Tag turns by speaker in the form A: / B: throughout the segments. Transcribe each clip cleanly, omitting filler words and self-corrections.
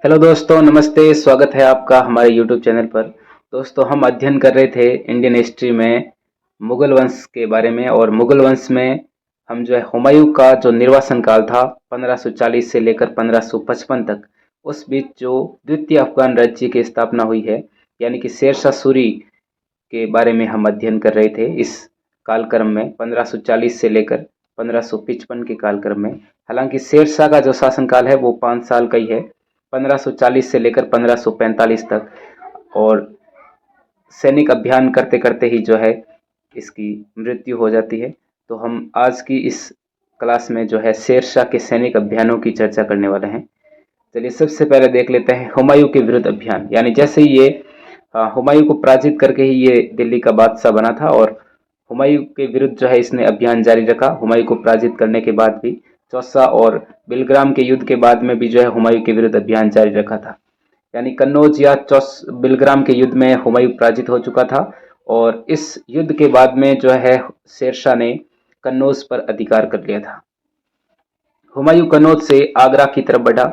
A: Hello दोस्तों, नमस्ते। स्वागत है आपका हमारे यूट्यूब चैनल पर। दोस्तों, हम अध्ययन कर रहे थे इंडियन हिस्ट्री में मुगल वंश के बारे में। और मुगल वंश में हम जो है हुमायूं का जो निर्वासन काल था 1540 से लेकर 1555 तक, उस बीच जो द्वितीय अफगान राज्य की स्थापना हुई है, यानी कि शेरशाह सूरी के बारे में हम अध्ययन कर रहे थे इस कालक्रम में, 1540 से लेकर 1555 के कालक्रम में। हालांकि शेरशाह का जो शासनकाल है वो 5 साल का ही है, 1540 से लेकर 1545 तक। और सैनिक अभियान करते करते ही जो है इसकी मृत्यु हो जाती है। तो हम आज की इस क्लास में जो है शेरशाह के सैनिक अभियानों की चर्चा करने वाले हैं। चलिए सबसे पहले देख लेते हैं हुमायूं के विरुद्ध अभियान। यानी जैसे ही ये हुमायूं को पराजित करके ही ये दिल्ली का बादशाह बना था, और हुमायूं के विरुद्ध जो है इसने अभियान जारी रखा। हुमायूं को पराजित करने के बाद भी चौसा और बिलग्राम के युद्ध के बाद में भी जो है हुमायूं के विरुद्ध अभियान जारी रखा था। यानी कन्नौज या बिलग्राम के युद्ध में हुमायूं पराजित हो चुका था, और इस युद्ध के बाद में जो है शेरशाह ने कन्नौज पर अधिकार कर लिया था। हुमायूं कन्नौज से आगरा की तरफ बढ़ा।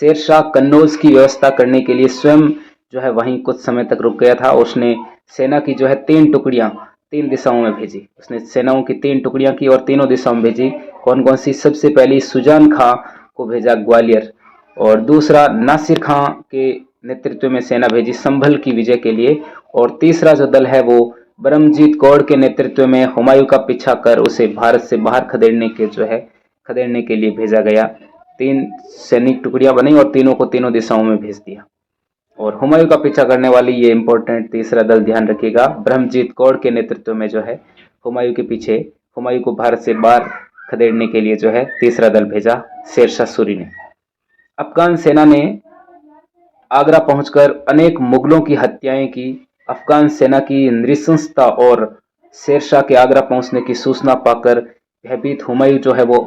A: शेरशाह कन्नौज की व्यवस्था करने के लिए स्वयं जो है वहीं कुछ समय तक रुक गया था। उसने सेना की जो है 3 टुकड़ियां 3 दिशाओं में भेजी। उसने सेनाओं की 3 टुकड़ियां की और तीनों दिशाओं में भेजी। कौन कौन सी? सबसे पहली सुजान खां को भेजा ग्वालियर, और दूसरा नासिर खां के नेतृत्व में सेना भेजी संभल की विजय के लिए, और तीसरा जो दल है वो ब्रह्मजीत कौर के नेतृत्व में हुमायूं का पीछा कर उसे भारत से बाहर खदेड़ने के लिए भेजा गया। 3 सैनिक टुकड़ियां बनी और तीनों को तीनों दिशाओं में भेज दिया। और हुमायूं का पीछा करने वाली ये इंपॉर्टेंट तीसरा दल ध्यान रखिएगा, ब्रह्मजीत कौर के नेतृत्व में जो है हुमायूं के पीछे, हुमायूं को भारत से बाहर खदेड़ने के लिए जो है तीसरा दल भेजा शेरशाह सूरी ने। अफगान सेना ने आगरा पहुंचकर अनेक मुगलों की हत्याएं की। अफगान सेना की नृशंसता और शेरशाह के आगरा पहुंचने की सूचना पाकर भयभीत हुमायूं जो है वो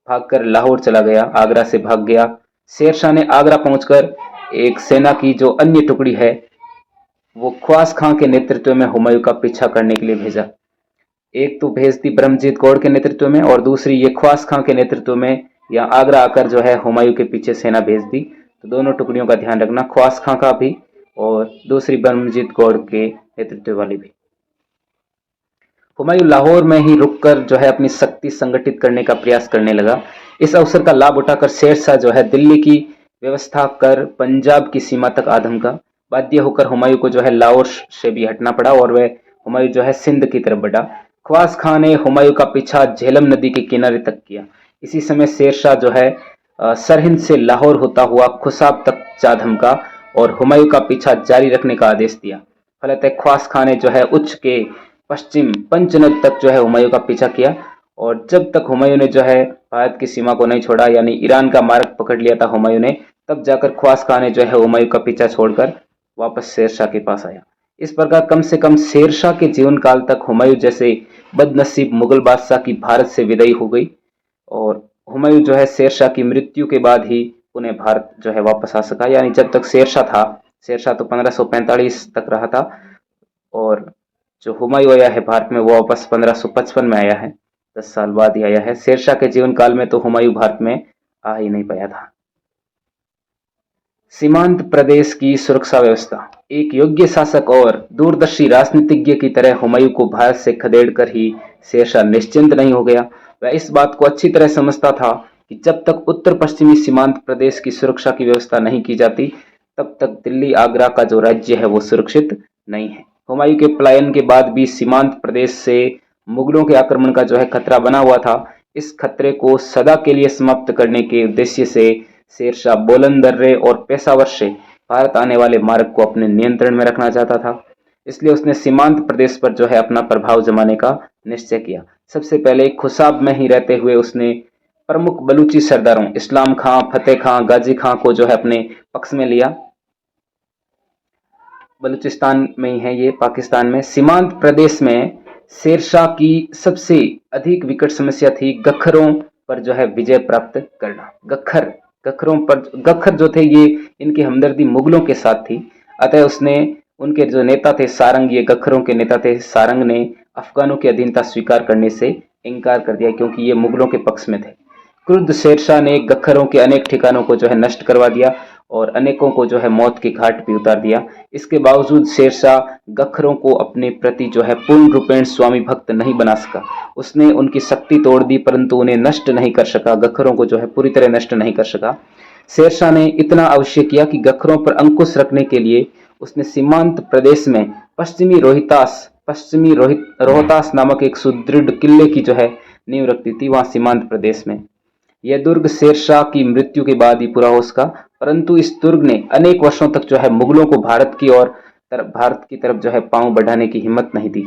A: भागकर लाहौर चला गया, आगरा से भाग गया। शेरशाह ने आगरा पहुंचकर एक सेना की जो अन्य टुकड़ी है वो ख्वास खां के नेतृत्व में हुमायूं का पीछा करने के लिए भेजा। एक तो भेज दी ब्रह्मजीत कौर के नेतृत्व में, और दूसरी ये ख्वास खां के नेतृत्व में या आगरा आकर जो है हुमायूं के पीछे सेना भेज दी। तो दोनों टुकड़ियों का ध्यान रखना, ख्वास खां का भी और दूसरी ब्रह्मजीत कौर के नेतृत्व वाली भी। हुमायूं लाहौर में ही रुककर जो है अपनी शक्ति संगठित करने का प्रयास करने लगा। इस अवसर का लाभ उठाकर शेरशाह जो है दिल्ली की व्यवस्था कर पंजाब की सीमा तक आ धमका। बाध्य होकर हुमायूं को जो है लाहौर से भी हटना पड़ा, और वह हुमायूं जो है सिंध की तरफ बढ़ा। ख्वास खां ने हुमायूं का पीछा झेलम नदी के किनारे तक किया। इसी समय शेरशाह जो है सरहिंद से लाहौर होता हुआ खुसाब तक जा धमका और हुमायूं का पीछा जारी रखने का आदेश दिया। फलतः ख्वास खां ने जो है उच्च के पश्चिम पंचनद तक जो है हुमायूं का पीछा किया, और जब तक हुमायूं ने जो है भारत की सीमा को नहीं छोड़ा, यानी ईरान का मार्ग पकड़ लिया था हुमायूं ने, तब जाकर ख्वास खां ने जो है हुमायूं का पीछा छोड़कर वापस शेरशाह के पास आया। इस प्रकार कम से कम शेरशाह के जीवन काल तक हुमायूं जैसे बदनसीब मुगल बादशाह की भारत से विदाई हो गई, और हुमायूं जो है शेरशाह की मृत्यु के बाद ही उन्हें भारत जो है वापस आ सका। यानी जब तक शेरशाह था, शेरशाह तो 1545 तक रहा था, और जो हुमायूं आया है भारत में वो वापस 1555 में आया है, 10 साल बाद ही आया है। शेरशाह के जीवन काल में तो हुमायूं भारत में आ ही नहीं पाया था। सीमांत प्रदेश की सुरक्षा व्यवस्था। एक योग्य शासक और दूरदर्शी राजनीतिज्ञ की तरह हुमायूं को भारत से खदेड़कर ही शेरशाह निश्चिंत नहीं हो गया। वह इस बात को अच्छी तरह समझता था कि जब तक उत्तर पश्चिमी सीमांत प्रदेश की सुरक्षा की व्यवस्था नहीं की जाती, तब तक दिल्ली आगरा का जो राज्य है वो सुरक्षित नहीं है। हुमायूं के पलायन के बाद भी सीमांत प्रदेश से मुगलों के आक्रमण का जो है खतरा बना हुआ था। इस खतरे को सदा के लिए समाप्त करने के उद्देश्य से शेरशाह बोलन दर्रे और पेशावर से भारत आने वाले मार्ग को अपने नियंत्रण में रखना चाहता था। इसलिए उसने सीमांत प्रदेश पर जो है अपना प्रभाव जमाने का निश्चय किया। सबसे पहले खुसाब में ही रहते हुए उसने प्रमुख बलूची सरदारों इस्लाम खां, फतेह खां, गाजी खां को जो है अपने पक्ष में लिया। बलूचिस्तान में ही है ये, पाकिस्तान में। सीमांत प्रदेश में शेरशाह की सबसे अधिक विकट समस्या थी गखरों पर जो है विजय प्राप्त करना। गखर जो थे ये इनकी हमदर्दी मुगलों के साथ थी, अतः उसने उनके जो नेता थे सारंग, ये गखरों के नेता थे, सारंग ने अफगानों की अधीनता स्वीकार करने से इनकार कर दिया क्योंकि ये मुगलों के पक्ष में थे। क्रुद्ध शेरशाह ने गखरों के अनेक ठिकानों को जो है नष्ट करवा दिया और अनेकों को जो है मौत के घाट पे उतार दिया। इसके बावजूद शेरशाह गखरों को अपने प्रति जो है पूर्ण रूपेण स्वामी भक्त नहीं बना सका। उसने उनकी शक्ति तोड़ दी परंतु उन्हें नष्ट नहीं कर सका, गखरों को जो है पूरी तरह नष्ट नहीं कर सका। शेरशाह ने इतना अवश्य किया कि गखरों पर अंकुश रखने के लिए उसने सीमांत प्रदेश में पश्चिमी रोहतास नामक एक सुदृढ़ किले की जो है नींव रखती थी, वहां सीमांत प्रदेश में। यह दुर्ग शेरशाह की मृत्यु के बाद ही पूरा हो सका, परंतु इस दुर्ग ने अनेक वर्षों तक जो है मुगलों को भारत की तरफ जो है पांव बढ़ाने की हिम्मत नहीं दी।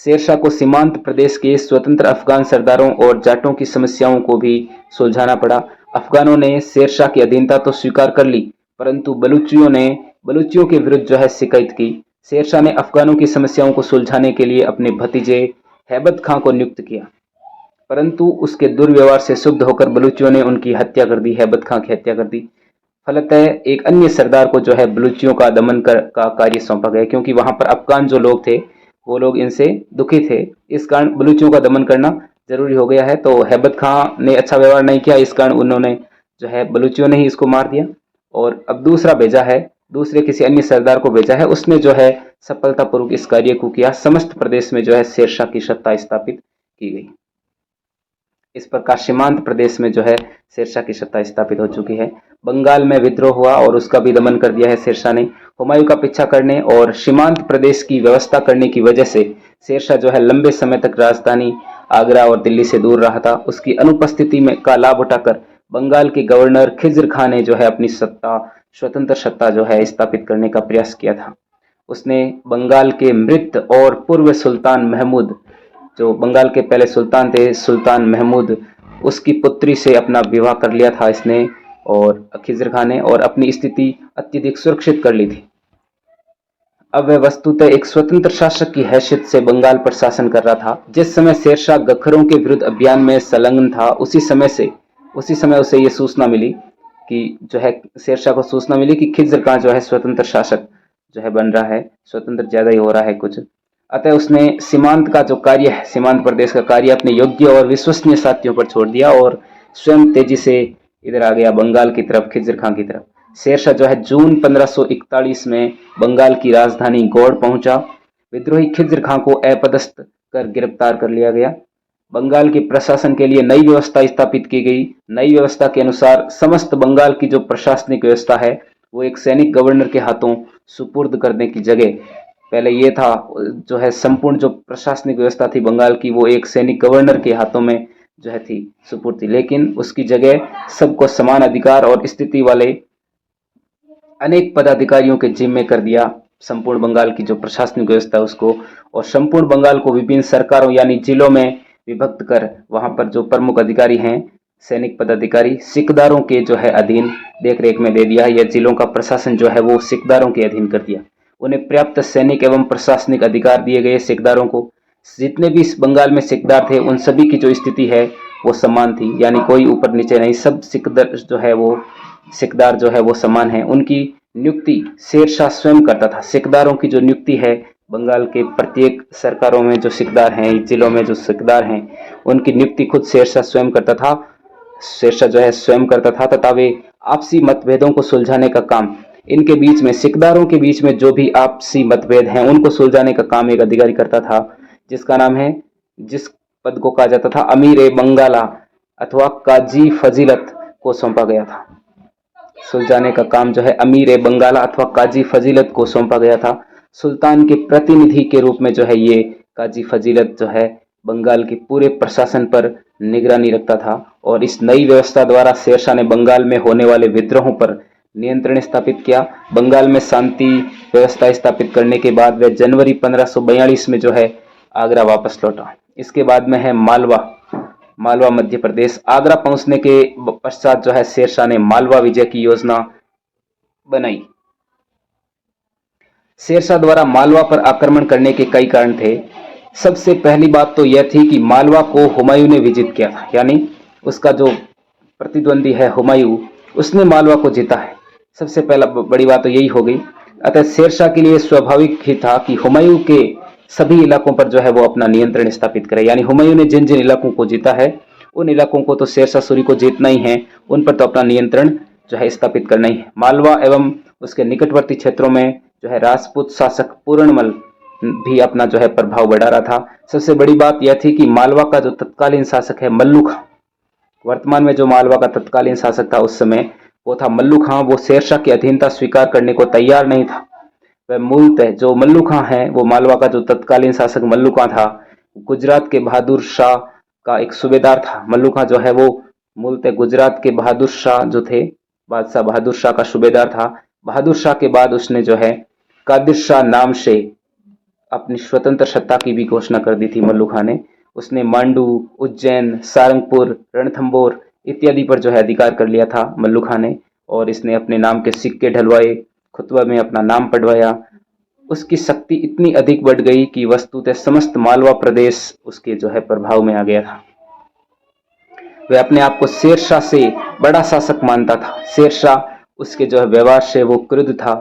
A: शेरशाह को सीमांत प्रदेश के स्वतंत्र अफगान सरदारों और जाटों की समस्याओं को भी सुलझाना पड़ा। अफगानों ने शेरशाह की अधीनता तो स्वीकार कर ली, परंतु बलूचियों के विरुद्ध जो है शिकायत की। शेरशाह ने अफगानों की समस्याओं को सुलझाने के लिए अपने भतीजे हैबत खां को नियुक्त किया, परंतु उसके दुर्व्यवहार से क्षुब्ध होकर बलूचियों ने उनकी हत्या कर दी, हैबत खां की हत्या कर दी। फलतः एक अन्य सरदार को जो है बलूचियों का दमन का कार्य सौंपा गया, क्योंकि वहां पर अफगान जो लोग थे वो लोग इनसे दुखी थे, इस कारण बलूचियों का दमन करना जरूरी हो गया है। तो हैबत खां ने अच्छा व्यवहार नहीं किया, इस कारण उन्होंने जो है बलूचियों ने ही इसको मार दिया। और अब दूसरे किसी अन्य सरदार को भेजा है, उसने जो है सफलतापूर्वक इस कार्य को किया। समस्त प्रदेश में जो है शेरशाह की सत्ता स्थापित की गई। इस प्रकार सीमांत प्रदेश में जो है शेरशाह की सत्ता स्थापित हो चुकी है। बंगाल में विद्रोह हुआ और उसका भी दमन कर दिया है शेरशाह ने। हुमायूं का पीछा करने और सीमांत प्रदेश की व्यवस्था करने की वजह से शेरशाह जो है लंबे समय तक राजधानी आगरा और दिल्ली से दूर रहा था। उसकी अनुपस्थिति में का लाभ उठाकर बंगाल के गवर्नर खिज्र खां ने जो है अपनी स्वतंत्र सत्ता जो है स्थापित करने का प्रयास किया था। उसने बंगाल के मृत और पूर्व सुल्तान महमूद, जो बंगाल के पहले सुल्तान थे, सुल्तान महमूद, उसकी पुत्री से अपना विवाह कर लिया था इसने और खिज्र खां ने, और अपनी स्थिति अत्यधिक सुरक्षित कर ली थी। अब वह वस्तुतः एक स्वतंत्र शासक की हैसियत से बंगाल पर शासन कर रहा था। जिस समय शेरशाह गखरों के विरुद्ध अभियान में संलग्न था, उसी समय उसे ये सूचना मिली कि जो है शेरशाह को सूचना मिली कि खिज्र खां जो है स्वतंत्र शासक जो है बन रहा है, स्वतंत्र ज्यादा ही हो रहा है कुछ। अतः उसने सीमांत प्रदेश का कार्य अपने योग्य और विश्वसनीय साथियों पर छोड़ दिया और स्वयं तेजी से इधर आ गया बंगाल की तरफ, खिज्र खां की तरफ। शेरशाह जो है जून 1541 में बंगाल की राजधानी गौड़ पहुंचा। विद्रोही खिज्र खां को अपदस्थ कर गिरफ्तार कर लिया गया। बंगाल के प्रशासन के लिए नई व्यवस्था स्थापित की गई। नई व्यवस्था के अनुसार समस्त बंगाल की जो प्रशासनिक व्यवस्था है वो एक सैनिक गवर्नर के हाथों सुपुर्द करने की जगह, पहले ये था जो है संपूर्ण जो प्रशासनिक व्यवस्था थी बंगाल की वो एक सैनिक गवर्नर के हाथों में जो है थी सुपुर्द थी, लेकिन उसकी जगह सबको समान अधिकार और स्थिति वाले अनेक पदाधिकारियों के जिम्मे कर दिया संपूर्ण बंगाल की जो प्रशासनिक व्यवस्था उसको, और संपूर्ण बंगाल को विभिन्न सरकारों यानी जिलों में विभक्त कर वहां पर जो प्रमुख अधिकारी हैं, सैनिक पदाधिकारी, सिकदारों के जो है अधीन देखरेख में दे दिया। यह जिलों का प्रशासन जो है वो सिकदारों के अधीन कर दिया। उन्हें पर्याप्त सैनिक एवं प्रशासनिक अधिकार दिए गए सिकदारों को। जितने भी इस बंगाल में सिकदार थे उन सभी की जो स्थिति है वो समान थी, यानी कोई ऊपर नीचे नहीं, सब सिकदार जो है वो समान है। उनकी नियुक्ति शेरशाह स्वयं करता था। सिकदारों की जो नियुक्ति है बंगाल के प्रत्येक सरकारों में जो सिकदार हैं, जिलों में जो सिकदार हैं, उनकी नियुक्ति खुद शेरशाह स्वयं करता था। शेरशाह जो है स्वयं करता था तथा वे आपसी मतभेदों को सुलझाने का काम, इनके बीच में सिकदारों के बीच में जो भी आपसी मतभेद हैं उनको सुलझाने का काम एक अधिकारी करता था, जिसका नाम है, जिस पद को कहा जाता था अमीर ए बंगाला अथवा काजी फजीलत को सौंपा गया था। सुलझाने का काम जो है अमीर ए बंगाला अथवा काजी फजीलत को सौंपा गया था। सुल्तान के प्रतिनिधि के रूप में जो है ये काजी फजीलत जो है बंगाल के पूरे प्रशासन पर निगरानी रखता था। और इस नई व्यवस्था द्वारा शेरशाह ने बंगाल में होने वाले विद्रोहों पर नियंत्रण स्थापित किया। बंगाल में शांति व्यवस्था स्थापित करने के बाद वह जनवरी 1542 में जो है आगरा वापस लौटा। इसके बाद में है मालवा मध्य प्रदेश। आगरा पहुंचने के पश्चात जो है शेरशाह ने मालवा विजय की योजना बनाई। शेरशाह द्वारा मालवा पर आक्रमण करने के कई कारण थे। सबसे पहली बात तो यह थी कि मालवा को हुमायूं ने विजित किया था, यानी उसका जो प्रतिद्वंदी है हुमायूं, उसने मालवा को जीता है। सबसे पहला बड़ी बात तो यही हो गई। अतः शेरशाह के लिए स्वाभाविक ही था कि हुमायूं के सभी इलाकों पर जो है वो अपना नियंत्रण स्थापित करे, यानी हुमायूं ने जिन जिन इलाकों को जीता है उन इलाकों को तो शेरशाह सूरी को जीतना ही है, उन पर तो अपना नियंत्रण जो है स्थापित करना ही है। मालवा एवं उसके निकटवर्ती क्षेत्रों में जो है राजपूत शासक पूर्णमल भी अपना जो है प्रभाव बढ़ा रहा था। सबसे बड़ी बात यह थी कि मालवा का जो तत्कालीन शासक है मल्लू खां, वर्तमान में जो मालवा का तत्कालीन शासक था उस समय वो था मल्लू खां, वो शेरशाह की अधीनता स्वीकार करने को तैयार नहीं था। वह मूलतः जो मल्लू खां है, वो मालवा का जो तत्कालीन शासक मल्लू खां था, गुजरात के बहादुर शाह का एक सूबेदार था। मल्लू खां जो है वो मूलतः गुजरात के बहादुर शाह जो थे, बादशाह बहादुर शाह का सूबेदार था। बहादुर शाह के बाद उसने जो है कादिर शाह नाम से अपनी स्वतंत्र सत्ता की भी घोषणा कर दी थी मल्लू खां ने। उसने मांडू, उज्जैन, सारंगपुर, रणथंबोर इत्यादि पर जो है अधिकार कर लिया था मल्लू खां ने, और इसने अपने नाम के सिक्के ढलवाए, खुतबा में अपना नाम पढ़वाया। उसकी शक्ति इतनी अधिक बढ़ गई कि वस्तुतः समस्त मालवा प्रदेश उसके जो है प्रभाव में आ गया था। वह अपने आप को शेरशाह से बड़ा शासक मानता था। शेरशाह उसके जो है व्यवहार से वो क्रुद्ध था।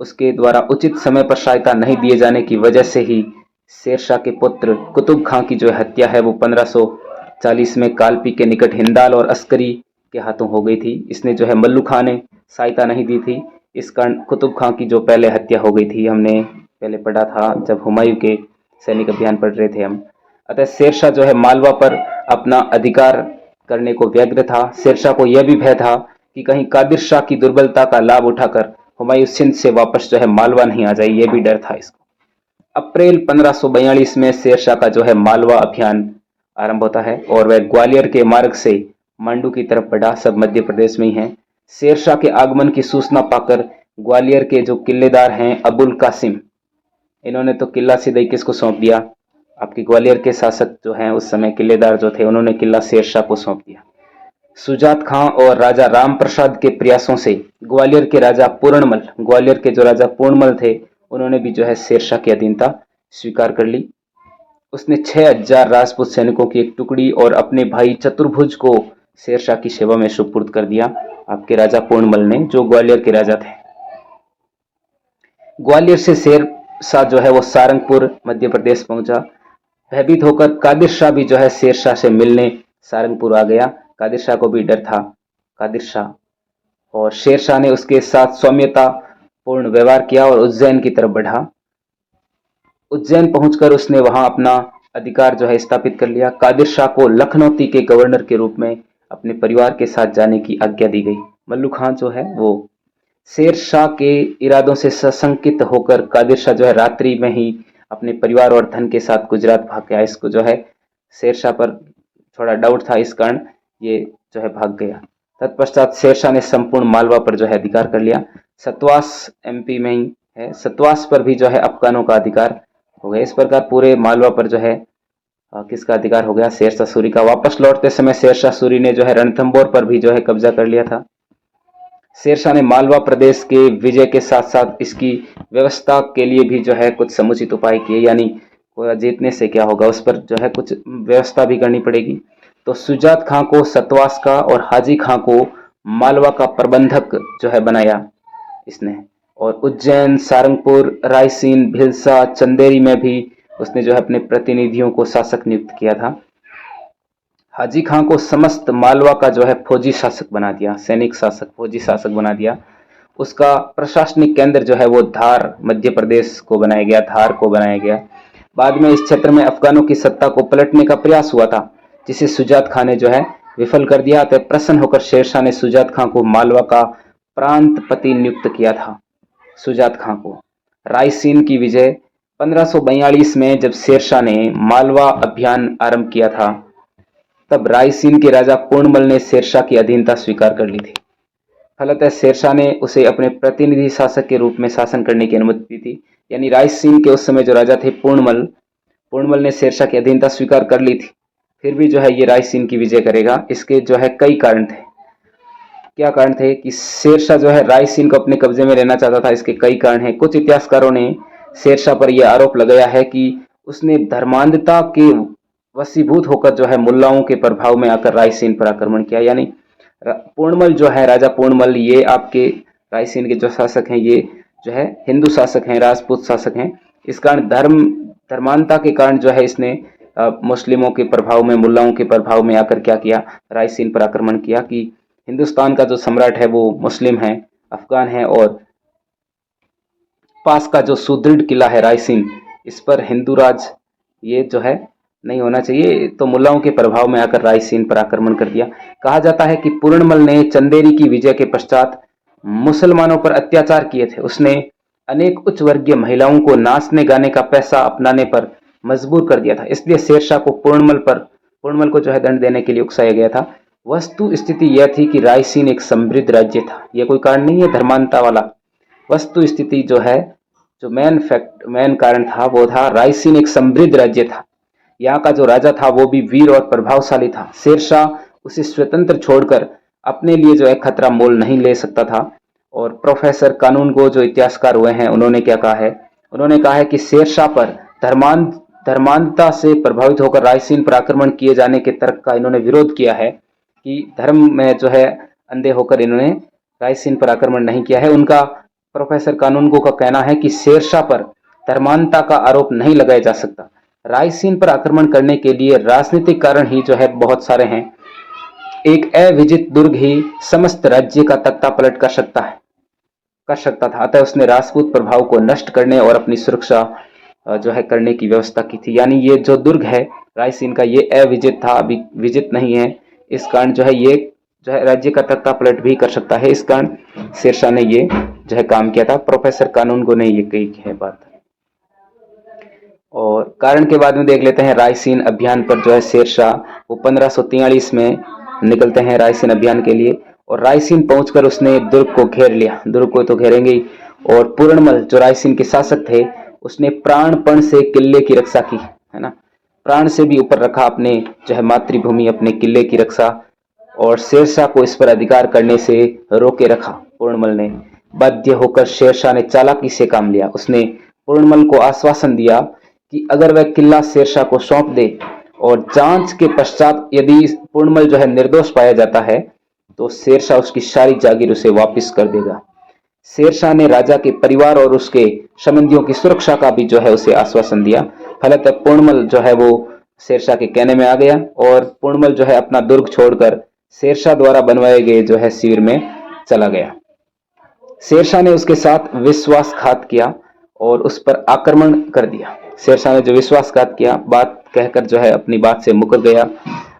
A: उसके द्वारा उचित समय पर सहायता नहीं दिए जाने की वजह से ही शेरशाह के पुत्र कुतुब खां की जो हत्या है वो 1540 में कालपी के निकट हिंदाल और अस्करी के हाथों हो गई थी। इसने जो है मल्लू खां ने सहायता नहीं दी थी, इस कारण कुतुब खां की जो पहले हत्या हो गई थी, हमने पहले पढ़ा था जब हुमायूं के सैनिक अभियान पढ़ रहे थे हम। अतः शेरशाह जो है मालवा पर अपना अधिकार करने को व्यग्र था। शेरशाह को यह भी भय था कि कहीं कादिर शाह की दुर्बलता का लाभ उठाकर हुमायूं सिंध से वापस जो है मालवा नहीं आ जाए, यह भी डर था इसको। अप्रैल 1542 में शेरशाह का जो है मालवा अभियान आरंभ होता है और वह ग्वालियर के मार्ग से मांडू की तरफ बढ़ा, सब मध्य प्रदेश में ही है। शेरशाह के आगमन की सूचना पाकर ग्वालियर के जो किलेदार हैं अबुल कासिम, इन्होंने तो किला सीधे किसको सौंप दिया, आपके ग्वालियर के शासक जो हैं उस समय किलेदार जो थे, उन्होंने किला शेरशाह को सौंप दिया। सुजात खां और राजा राम प्रसाद के प्रयासों से ग्वालियर के राजा पूर्णमल, ग्वालियर के जो राजा पूर्णमल थे, उन्होंने भी जो है शेरशाह की अधीनता स्वीकार कर ली। उसने 6000 राजपूत सैनिकों की एक टुकड़ी और अपने भाई चतुर्भुज को शेरशाह की सेवा में सुपुर्द कर दिया, आपके राजा पूर्णमल ने, जो ग्वालियर के राजा थे। ग्वालियर से शेरशाह जो है वो सारंगपुर मध्य प्रदेश पहुंचा। भयभीत होकर कादिर शाह भी जो है शेरशाह से मिलने सारंगपुर आ गया। कादिर शाह को भी डर था, कादिर शाह, और शेरशाह ने उसके साथ सौम्यता पूर्ण व्यवहार किया और उज्जैन की तरफ बढ़ा। उज्जैन पहुंचकर उसने वहां अपना अधिकार जो है स्थापित कर लिया। कादिर शाह को लखनौती के गवर्नर के रूप में अपने परिवार के साथ जाने की आज्ञा दी गई। मल्लू खां जो है वो शेरशाह के इरादों से सशंकित होकर कादिर शाह जो है रात्रि में ही अपने परिवार और धन के साथ गुजरात भाग गया। इसको जो है शेरशाह पर थोड़ा डाउट था, इस कारण ये जो है भाग गया। तत्पश्चात शेरशाह ने संपूर्ण मालवा पर जो है अधिकार कर लिया। सतवास एमपी में ही है, सतवास पर भी जो है अफगानों का अधिकार हो गया। इस प्रकार पूरे मालवा पर जो है किसका अधिकार हो गया, शेरशाह सूरी का। वापस लौटते समय शेरशाह सूरी ने जो है रणथंबोर पर भी जो है कब्जा कर लिया था। शेरशाह ने मालवा प्रदेश के विजय के साथ साथ इसकी व्यवस्था के लिए भी जो है कुछ समुचित उपाय किए, यानी जीतने से क्या होगा उस पर जो है कुछ व्यवस्था भी करनी पड़ेगी। तो सुजात खां को सतवास का और हाजी खां को मालवा का प्रबंधक जो है बनाया इसने, और उज्जैन, सारंगपुर, रायसीन, भिलसा, चंदेरी में भी उसने जो है अपने प्रतिनिधियों को शासक नियुक्त किया था। हाजी खां को समस्त मालवा का जो है फौजी शासक बना दिया, सैनिक शासक, फौजी शासक बना दिया। उसका प्रशासनिक केंद्र जो है वो धार मध्य प्रदेश को बनाया गया, धार को बनाया गया। बाद में इस क्षेत्र में अफगानों की सत्ता को पलटने का प्रयास हुआ था, जिसे सुजात खां ने जो है विफल कर दिया। तो प्रसन्न होकर शेरशाह ने सुजात खां को मालवा का प्रांतपति नियुक्त किया था। सुजात खां को रायसीन की विजय 1542 में जब शेरशाह ने मालवा अभियान आरंभ किया था, तब रायसीन के राजा पूर्णमल ने शेरशाह की अधीनता स्वीकार कर ली थी। फलतः शेरशाह ने उसे अपने प्रतिनिधि शासक के रूप में शासन करने की अनुमति दी थी। यानी रायसीन के उस समय जो राजा थे पूर्णमल ने शेरशाह की अधीनता स्वीकार कर ली थी, फिर भी जो है ये रायसीन की विजय करेगा। इसके जो है कई कारण थे। क्या कारण थे कि शेरशाह जो है रायसीन को अपने कब्जे में लेना चाहता था, इसके कई कारण हैं। कुछ इतिहासकारों ने शेरशाह पर यह आरोप लगाया है कि उसने धर्मांधता के वशीभूत होकर जो है मुल्लाओं के प्रभाव में आकर रायसीन पर आक्रमण किया। यानी पूर्णमल जो है, राजा पूर्णमल, ये आपके रायसीन के जो शासक हैं, ये जो है हिंदू शासक हैं, राजपूत शासक हैं। इस कारण धर्मांधता के कारण जो है इसने मुस्लिमों के प्रभाव में, मुल्लाओं के प्रभाव में आकर क्या किया, रायसीन पर आक्रमण किया कि हिंदुस्तान का जो सम्राट है वो मुस्लिम है, अफगान है, और पास का जो सुदृढ़ किला है रायसीन, इस पर हिंदू राज ये जो है नहीं होना चाहिए, तो मुल्लाओं के प्रभाव में आकर रायसीन पर आक्रमण कर दिया। कहा जाता है कि पूर्णमल ने चंदेरी की विजय के पश्चात मुसलमानों पर अत्याचार किए थे। उसने अनेक उच्च वर्गीय महिलाओं को नाचने गाने का पैसा अपनाने पर मजबूर कर दिया था, इसलिए शेरशाह को पूर्णमल को जो है दंड देने के लिए उकसाया गया था। वस्तु स्थिति यह थी कि रायसीन एक समृद्ध राज्य था, यह कोई कारण नहीं है धर्मांधता वाला। वस्तु स्थिति जो है, जो मेन कारण था वो था रायसीन एक समृद्ध राज्य था। यहाँ का जो राजा था वो भी वीर और प्रभावशाली था। शेरशाह उसे स्वतंत्र छोड़कर अपने लिए जो है खतरा मोल नहीं ले सकता था। और प्रोफेसर कानूनगो जो इतिहासकार हुए हैं, उन्होंने क्या कहा है, उन्होंने कहा है कि शेरशाह पर धर्मांधता से प्रभावित होकर रायसीन पर आक्रमण किए जाने के तर्क का इन्होंने विरोध किया है कि धर्म में जो है अंधे होकर इन्होंने रायसीन पर आक्रमण नहीं किया है। उनका प्रोफेसर कानूनगो का कहना है कि शेरशाह पर धर्मांधता का आरोप नहीं लगाया जा सकता। रायसीन पर आक्रमण करने के लिए राजनीतिक कारण ही जो है बहुत सारे हैं। एक अविजित दुर्ग ही समस्त राज्य का तख्ता पलट कर सकता था। अतः उसने राजपूत प्रभाव को नष्ट करने और अपनी सुरक्षा जो है करने की व्यवस्था की थी। यानी ये जो दुर्ग है रायसीन का, ये अविजित था, अभी विजित नहीं है। इस कारण जो है ये जो है राज्य का तख्ता पलट भी कर सकता है। इस कारण शेरशाह ने ये जो है काम किया था। प्रोफेसर कानूनगो ने ये कही है बात। और कारण के बाद में देख लेते हैं रायसीन अभियान पर जो है शेरशाह वो 1543 में निकलते हैं रायसीन अभियान के लिए, और रायसीन पहुंचकर उसने दुर्ग को घेर लिया। दुर्ग को तो घेरेंगे ही, और पूर्णमल जो रायसीन के शासक थे उसने प्राणपण से किले की रक्षा की, है ना, प्राण से भी ऊपर रखा अपने जो है मातृभूमि, अपने किले की रक्षा, और शेरशाह को इस पर अधिकार करने से रोके रखा। पूर्णमल ने बाध्य होकर शेरशाह ने चालाकी से काम लिया। उसने पूर्णमल को आश्वासन दिया कि अगर वह किला शेरशाह को सौंप दे और जांच के पश्चात यदि पूर्णमल जो है निर्दोष पाया जाता है तो शेरशाह उसकी सारी जागीर उसे वापस कर देगा। शेरशाह ने राजा के परिवार और उसके संबंधियों की सुरक्षा का भी जो है उसे आश्वासन दिया। फलतः पूर्णमल जो है वो शेरशाह के कहने में आ गया, और पूर्णमल जो है अपना दुर्ग छोड़कर शेरशाह द्वारा बनवाए गए जो है शिविर में चला गया। शेरशाह ने उसके साथ विश्वासघात किया और उस पर आक्रमण कर दिया। शेरशाह ने जो विश्वासघात किया, बात कहकर जो है अपनी बात से मुकर गया।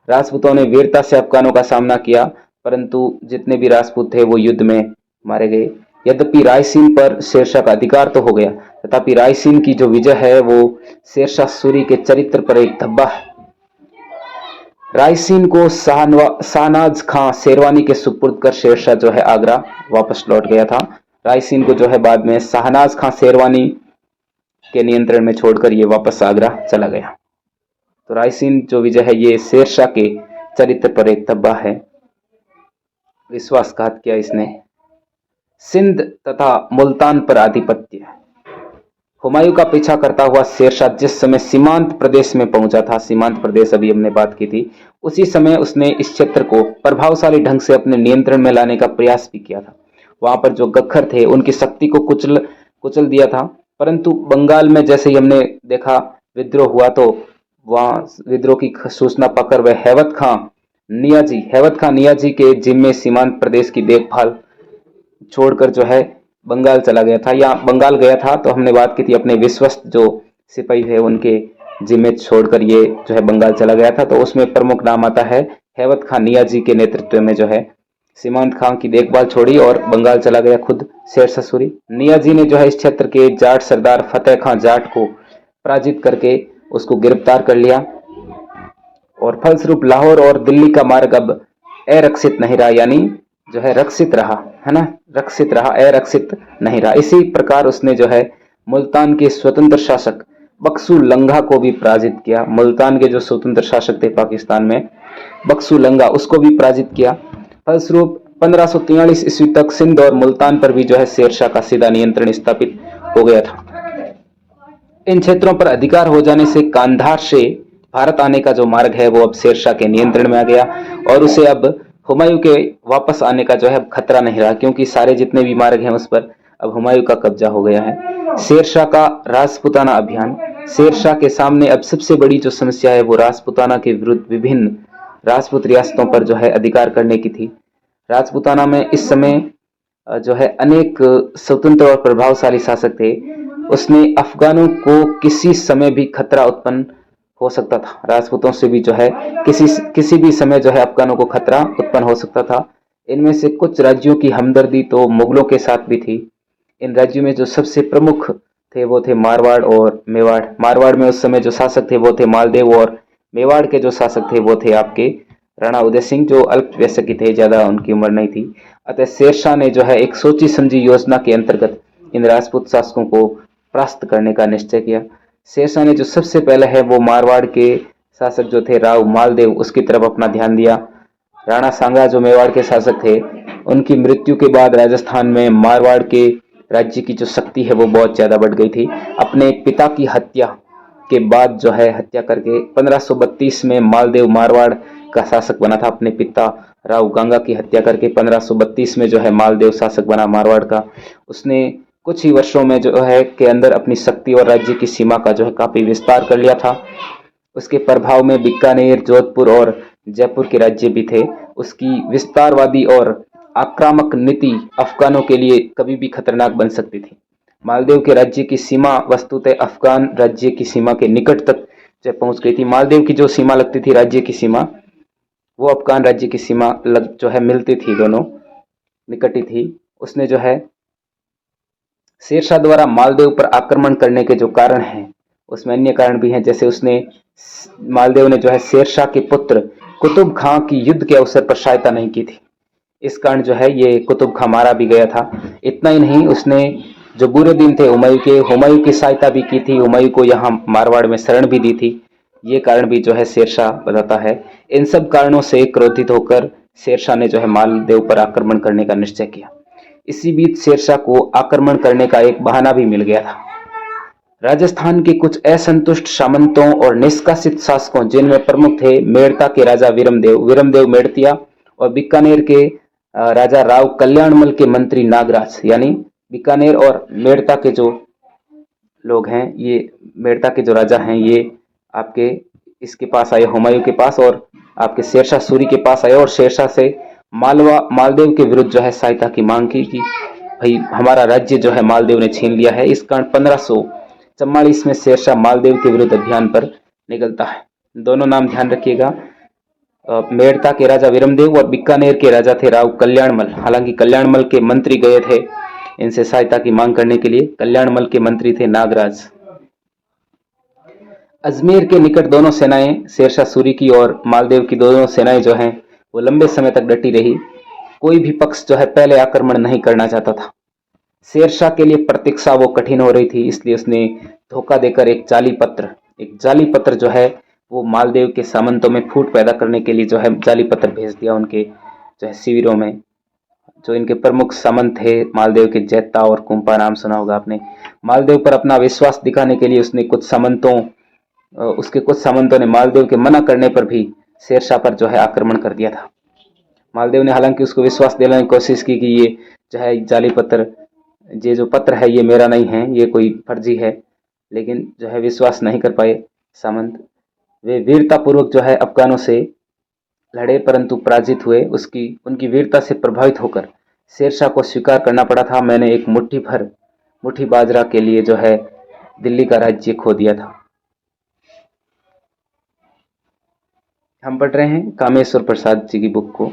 A: राजपूतों ने वीरता से अफगानों का सामना किया, परंतु जितने भी राजपूत थे वो युद्ध में मारे गए। यद्यपि रायसीन पर शेरशाह का अधिकार तो हो गया, तथापि रायसीन की जो विजय है वो शेरशाह सूरी के चरित्र पर एक धब्बा है। रायसीन को शाहनाज खां शेरवानी के सुपुर्द कर शेरशाह जो है आगरा वापस लौट गया था। रायसीन को जो है बाद में शाहनाज खां शेरवानी के नियंत्रण में छोड़कर ये वापस आगरा चला गया। तो रायसीन जो विजय है ये शेरशाह के चरित्र पर एक धब्बा है। विश्वासघात किया इसने। सिंध तथा मुल्तान पर आधिपत्य। हुमायूं का पीछा करता हुआ शेरशाह जिस समय सीमांत प्रदेश में पहुंचा था, सीमांत प्रदेश अभी हमने बात की थी, उसी समय उसने इस क्षेत्र को प्रभावशाली ढंग से अपने नियंत्रण में लाने का प्रयास भी किया था। वहां पर जो गख्खर थे उनकी शक्ति को कुचल दिया था। परंतु बंगाल में जैसे ही हमने देखा विद्रोह हुआ, तो वहां विद्रोह की सूचना पाकर वह हैवत खां नियाजी के जिम्मे सीमांत प्रदेश की देखभाल छोड़कर जो है बंगाल चला गया था। या बंगाल गया था तो हमने बात की थी अपने विश्वस्त जो सिपाही थे उनके जिम्मे छोड़कर ये जो है बंगाल चला गया था। तो उसमें प्रमुख नाम आता है हैवत खां नियाजी के नेतृत्व में जो है सीमांत खां की देखभाल छोड़ी और बंगाल चला गया खुद शेरशाह सूरी। नियाजी ने जो है इस क्षेत्र के जाट सरदार फतेह खां जाट को पराजित करके उसको गिरफ्तार कर लिया, और फलस्वरूप लाहौर और दिल्ली का मार्ग अब अरक्षित नहीं रहा, यानी जो है रक्षित रहा, है ना, रक्षित रहा, अरक्षित नहीं रहा। इसी प्रकार उसने जो है मुल्तान के स्वतंत्र शासक बक्सू लंगा को भी पराजित किया। मुल्तान के जो स्वतंत्र शासक थे पाकिस्तान में, बक्सू लंगा, उसको भी पराजित किया। फलस्वरूप 1543 ईस्वी तक सिंध और मुल्तान पर भी जो है शेरशाह का सीधा नियंत्रण स्थापित हो गया था। इन क्षेत्रों पर अधिकार हो जाने से कांधार से भारत आने का जो मार्ग है वो अब शेरशाह के नियंत्रण में आ गया, और उसे अब हुमायूं के वापस आने का जो है खतरा नहीं रहा, क्योंकि सारे जितने भी मार्ग हैं उस पर अब हुमायूं का कब्जा हो गया है। शेरशाह का राजपुताना अभियान। शेरशाह के सामने अब सबसे बड़ी जो समस्या है वो राजपुताना के विरुद्ध विभिन्न राजपूत रियासतों पर जो है अधिकार करने की थी। राजपूताना में इस समय जो है अनेक स्वतंत्र और प्रभावशाली शासक थे। उसने अफगानों को किसी समय भी खतरा उत्पन्न हो सकता था। राजपूतों से भी जो है किसी भी समय जो है अफगानों को खतरा उत्पन्न हो सकता था। इनमें से कुछ राज्यों की हमदर्दी तो मुगलों के साथ भी थी। इन राज्यों में जो सबसे प्रमुख थे वो थे मारवाड़ और मेवाड़। मारवाड़ में उस समय जो शासक थे वो थे मालदेव, और मेवाड़ के जो शासक थे वो थे आपके राणा उदय सिंह, जो अल्प वयस्क के थे, ज्यादा उनकी उम्र नहीं थी। अतः शेरशाह ने जो है एक सोची समझी योजना के अंतर्गत इन राजपूत शासकों को परास्त करने का निश्चय किया। शेरशाह ने जो सबसे पहले है वो मारवाड़ के शासक जो थे राव मालदेव, उसकी तरफ अपना ध्यान दिया। राणा सांगा जो मेवाड़ के शासक थे, उनकी मृत्यु के बाद राजस्थान में मारवाड़ के राज्य की जो शक्ति है वो बहुत ज्यादा बढ़ गई थी। अपने पिता की हत्या के बाद जो है हत्या करके 1532 में मालदेव मारवाड़ का शासक बना था। अपने पिता राव गंगा की हत्या करके 1532 में जो है मालदेव शासक बना मारवाड़ का। उसने कुछ ही वर्षों में जो है के अंदर अपनी शक्ति और राज्य की सीमा का जो है काफी विस्तार कर लिया था। उसके प्रभाव में बीकानेर, जोधपुर और जयपुर के राज्य भी थे। उसकी विस्तारवादी और आक्रामक नीति अफगानों के लिए कभी भी खतरनाक बन सकती थी। मालदेव के राज्य की सीमा वस्तुतः अफगान राज्य की सीमा के निकट तक जो पहुंच गई थी। मालदेव की जो सीमा लगती थी राज्य की सीमा, वो अफगान राज्य की सीमा जो है मिलती थी, दोनों निकट ही थी। उसने जो है शेरशाह द्वारा मालदेव पर आक्रमण करने के जो कारण हैं, उसमें अन्य कारण भी हैं। जैसे उसने मालदेव ने जो है शेरशाह के पुत्र कुतुब खां की युद्ध के अवसर पर सहायता नहीं की थी। इस कारण जो है ये कुतुब खां मारा भी गया था। इतना ही नहीं, उसने जो बुरे दिन थे हुमायूं की सहायता भी की थी। हुमायूं को यहाँ मारवाड़ में शरण भी दी थी। ये कारण भी जो है शेरशाह बताता है। इन सब कारणों से क्रोधित होकर शेरशाह ने जो है मालदेव पर आक्रमण करने का निश्चय किया। इसी बीच शेरशाह को आक्रमण करने का एक बहाना भी मिल गया था। राजस्थान के कुछ असंतुष्ट सामंतों और निष्कासित शासकों, जिनमें प्रमुख थे मेड़ता के राजा वीरमदेव मेड़तिया, और बीकानेर के राजा राव कल्याणमल के मंत्री नागराज, यानी बीकानेर और मेड़ता के जो लोग हैं, ये मेड़ता के जो राजा हैं, ये आपके इसके पास आए, हुमायूं के पास, और आपके शेरशाह सूरी के पास आए और शेरशाह से मालदेव के विरुद्ध जो है सहायता की मांग की कि भाई हमारा राज्य जो है मालदेव ने छीन लिया है। इस कारण 1544 में शेरशाह मालदेव के विरुद्ध अभियान पर निकलता है। दोनों नाम ध्यान रखिएगा, मेड़ता के राजा वीरमदेव और बीकानेर के राजा थे राव कल्याणमल। हालांकि कल्याणमल के मंत्री गए थे इनसे सहायता की मांग करने के लिए। कल्याणमल के मंत्री थे नागराज। अजमेर के निकट दोनों सेनाएं, शेरशाह सूरी की और मालदेव की दोनों सेनाएं जो हैं वो लंबे समय तक डटी रही। कोई भी पक्ष जो है पहले आक्रमण नहीं करना चाहता था। शेरशाह के लिए प्रतीक्षा वो कठिन हो रही थी, इसलिए उसने धोखा देकर एक जाली पत्र जो है वो मालदेव के सामंतों में फूट पैदा करने के लिए जो है जाली पत्र भेज दिया उनके जो है शिविरों में। जो इनके प्रमुख सामंत थे मालदेव के, जैता और कुंपा, नाम सुना होगा आपने। मालदेव पर अपना विश्वास दिखाने के लिए उसके कुछ सामंतों ने मालदेव के मना करने पर भी शेरशाह पर जो है आक्रमण कर दिया था। मालदेव ने हालांकि उसको विश्वास दिलाने की कोशिश की कि ये जो है जाली पत्र, ये जो पत्र है ये मेरा नहीं है, ये कोई फर्जी है, लेकिन जो है विश्वास नहीं कर पाए सामंत। वे वीरतापूर्वक जो है अफगानों से लड़े, परंतु पराजित हुए। उनकी वीरता से प्रभावित होकर शेरशाह को स्वीकार करना पड़ा था, मैंने एक मुट्ठी बाजरा के लिए जो है दिल्ली का राज्य खो दिया था। हम पढ़ रहे हैं कामेश्वर प्रसाद जी की बुक को।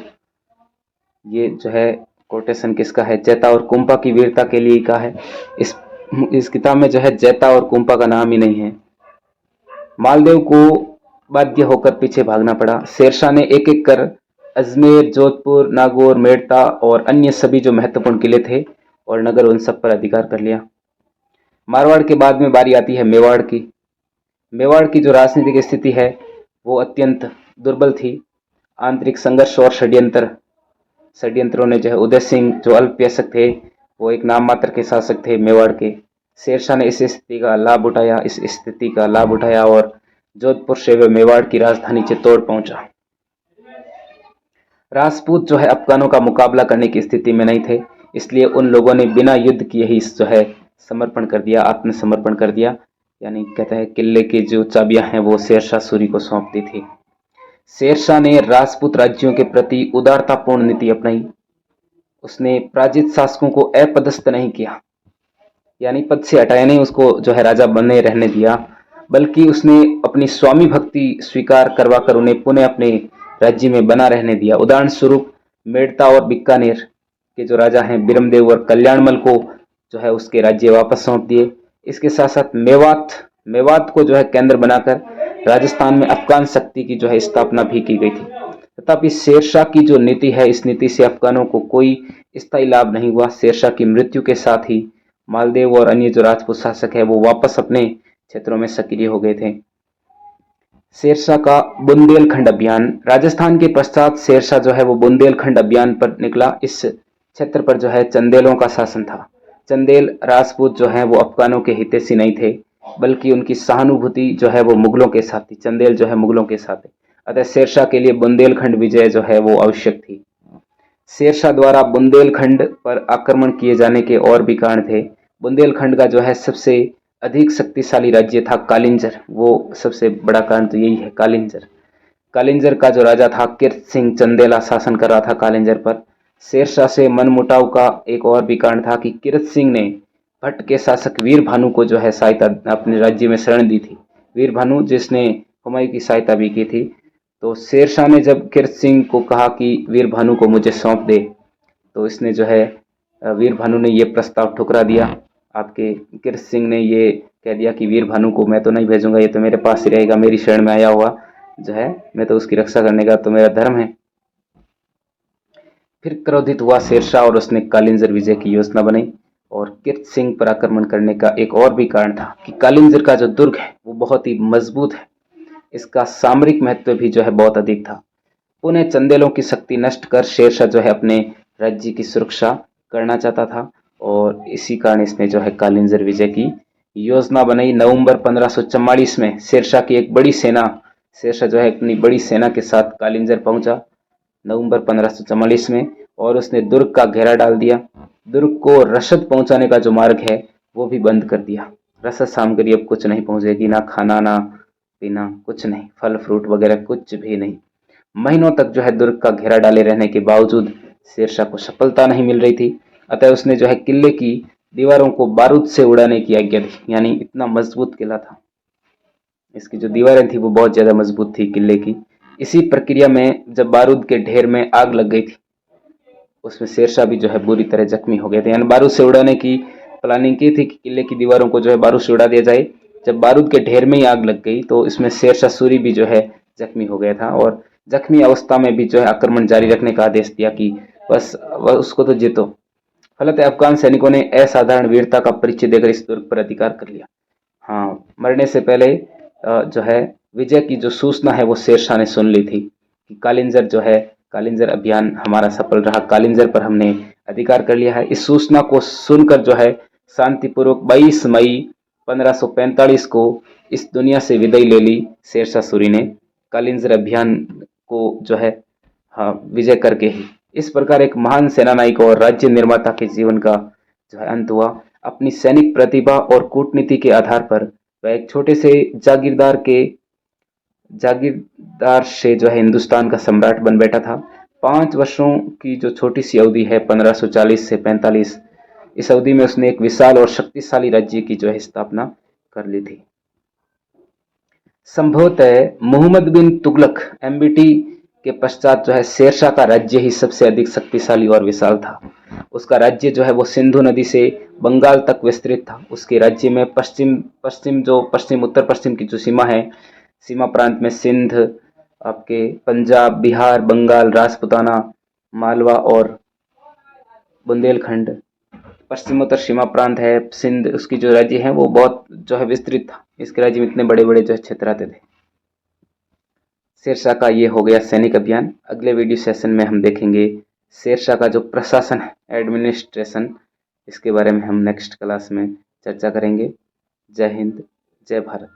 A: ये जो है कोटेशन किसका है? जैता और कुंपा की वीरता के लिए का है। इस किताब में जो है जैता और कुंपा का नाम ही नहीं है। मालदेव को बाध्य होकर पीछे भागना पड़ा। शेरशाह ने एक एक कर अजमेर, जोधपुर, नागौर, मेड़ता और अन्य सभी जो महत्वपूर्ण किले थे और नगर, उन सब पर अधिकार कर लिया। मारवाड़ के बाद में बारी आती है मेवाड़ की। मेवाड़ की जो राजनीतिक स्थिति है वो अत्यंत दुर्बल थी। आंतरिक संघर्ष और षड्यंत्रों ने जो है उदय सिंह, जो अल्पवयस्क थे, वो एक नाम मात्र के शासक थे मेवाड़ के। शेरशाह ने इस स्थिति का लाभ उठाया और जोधपुर से वे मेवाड़ की राजधानी चित्तौड़ पहुंचा। राजपूत जो है अफगानों का मुकाबला करने की स्थिति में नहीं थे, इसलिए उन लोगों ने बिना युद्ध किए ही जो है आत्मसमर्पण कर दिया। यानी कहते हैं किले की जो चाबियां हैं वो शेरशाह सूरी को सौंप दी थी। शेरशाह ने राजपूत राज्यों के प्रति उदारतापूर्ण नीति अपनाई। उसने पराजित शासकों को अपदस्थ नहीं किया, यानी पद से हटाया नहीं, उसको जो है राजा बने रहने दिया, बल्कि उसने अपनी स्वामी भक्ति स्वीकार करवा कर उन्हें पुनः अपने राज्य में बना रहने दिया। उदाहरण स्वरूप मेड़ता और बीकानेर के जो राजा हैं बिरमदेव और कल्याणमल को जो है उसके राज्य वापस सौंप दिए। इसके साथ साथ मेवात मेवात को जो है केंद्र बनाकर राजस्थान में अफगान शक्ति की जो है स्थापना भी की गई थी। तथापि शेरशाह की जो नीति है, इस नीति से अफगानों को कोई स्थायी लाभ नहीं हुआ। शेरशाह की मृत्यु के साथ ही मालदेव और अन्य जो राजपूत शासक है वो वापस अपने क्षेत्रों में सक्रिय हो गए थे। शेरशाह का बुंदेलखंड अभियान, राजस्थान के पश्चात शेरशाह जो है वो बुंदेलखंड अभियान पर निकला। इस क्षेत्र पर जो है चंदेलों का शासन था। चंदेल राजपूत जो है वो अफगानों के हितैषी नहीं थे, बल्कि उनकी सहानुभूति जो है वो मुगलों के साथ थी। चंदेल जो है मुगलों के साथ है, अतः शेरशाह के लिए बुंदेलखंड विजय जो है वो आवश्यक थी। शेरशाह द्वारा बुंदेलखंड पर आक्रमण किए जाने के और भी कारण थे। बुंदेलखंड का जो है सबसे अधिक शक्तिशाली राज्य था कालिंजर, वो सबसे बड़ा कारण तो यही है कालिंजर। कालिंजर का जो राजा था कीर्त सिंह चंदेला शासन कर रहा था कालिंजर पर। शेरशाह से मनमुटाव का एक और भी कारण था कि कीर्त सिंह ने भट्ट के शासक वीर भानु को जो है सहायता अपने राज्य में शरण दी थी। वीर भानु जिसने हुमायूं की सहायता भी की थी। तो शेरशाह ने जब कीर्त सिंह को कहा कि वीर भानु को मुझे सौंप दे, तो इसने जो है वीर भानु ने ये प्रस्ताव ठुकरा दिया। आपके कीर्त सिंह ने ये कह दिया कि वीर भानु को मैं तो नहीं भेजूंगा, ये तो मेरे पास ही रहेगा, मेरी शरण में आया हुआ जो है, मैं तो उसकी रक्षा करने का तो मेरा धर्म है। फिर क्रोधित हुआ शेरशाह और उसने कालिंजर विजय की योजना बनाई। और कीर्त सिंह पर आक्रमण करने का एक और भी कारण था कि कालिंजर का जो दुर्ग है वो बहुत ही मजबूत है, इसका सामरिक महत्व भी जो है बहुत अधिक था। पुनः चंदेलों की शक्ति नष्ट कर शेरशाह जो है अपने राज्य की सुरक्षा करना चाहता था, और इसी कारण इसने जो है कालिंजर विजय की योजना बनाई। नवंबर 1544 में शेरशाह की एक बड़ी सेना, शेरशाह जो है अपनी बड़ी सेना के साथ कालिंजर पहुंचा नवंबर 1544 में, और उसने दुर्ग का घेरा डाल दिया। दुर्ग को रसद पहुंचाने का जो मार्ग है वो भी बंद कर दिया। रसद सामग्री अब कुछ नहीं पहुंचेगी, ना खाना ना पीना, कुछ नहीं, फल फ्रूट वगैरह कुछ भी नहीं। महीनों तक जो है दुर्ग का घेरा डाले रहने के बावजूद शेरशाह को सफलता नहीं मिल रही थी। अतः उसने जो है किले की दीवारों को बारूद से उड़ाने की आज्ञा दी, यानी इतना मजबूत किला था, इसकी जो दीवारें थी वो बहुत ज्यादा मजबूत थी किले की। इसी प्रक्रिया में जब बारूद के ढेर में आग लग गई थी, उसमें शेरशाह भी जो है बुरी तरह जख्मी हो गए थे। यानी बारूद से उड़ाने की प्लानिंग की थी कि किले की दीवारों को जो है बारूद से उड़ा दिया जाए। जब बारूद के ढेर में ही आग लग गई तो इसमें शेरशाह सूरी भी जो है जख्मी हो गया था, और जख्मी अवस्था में भी जो है आक्रमण जारी रखने का आदेश दिया कि बस उसको तो जीतो। फलतः अफगान सैनिकों ने असाधारण वीरता का परिचय देकर इस दुर्ग पर अधिकार कर लिया। हाँ, मरने से पहले जो है विजय की जो सूचना है वो शेरशाह ने सुन ली थी कि कालिंजर जो है, कालिंजर अभियान हमारा सफल रहा, कालिंजर पर हमने अधिकार कर लिया है। इस सूचना को सुनकर जो है शांतिपूर्वक 22 मई 1545 को इस दुनिया से विदाई ले ली शेरशाह सूरी ने, कालिंजर अभियान को जो है हाँ विजय करके ही। इस प्रकार एक महान सेनानायक और राज्य निर्माता के जीवन का जो है अंत हुआ। अपनी सैनिक प्रतिभा और कूटनीति के आधार पर वह एक छोटे से जागीरदार से जो है हिंदुस्तान का सम्राट बन बैठा था। 5 वर्षों की जो छोटी सी अवधि है 1540 से 45, इस अवधि में उसने एक विशाल और शक्तिशाली राज्य की जो है स्थापना कर ली थी। संभवतः मोहम्मद बिन तुगलक MBT के पश्चात जो है शेरशाह का राज्य ही सबसे अधिक शक्तिशाली और विशाल था। उसका राज्य जो है वो सिंधु नदी से बंगाल तक विस्तृत था। उसके राज्य में पश्चिम उत्तर पश्चिम की जो सीमा है, सीमा प्रांत में सिंध, आपके पंजाब, बिहार, बंगाल, राजपुताना, मालवा और बुंदेलखंड, पश्चिमोत्तर सीमा प्रांत है सिंध, उसकी जो राज्य है वो बहुत जो है विस्तृत था। इसके राज्य में इतने बड़े बड़े जो है क्षेत्र आते थे। शेरशाह का ये हो गया सैनिक अभियान। अगले वीडियो सेशन में हम देखेंगे शेरशाह का जो प्रशासन है, एडमिनिस्ट्रेशन, इसके बारे में हम नेक्स्ट क्लास में चर्चा करेंगे। जय हिंद, जय भारत।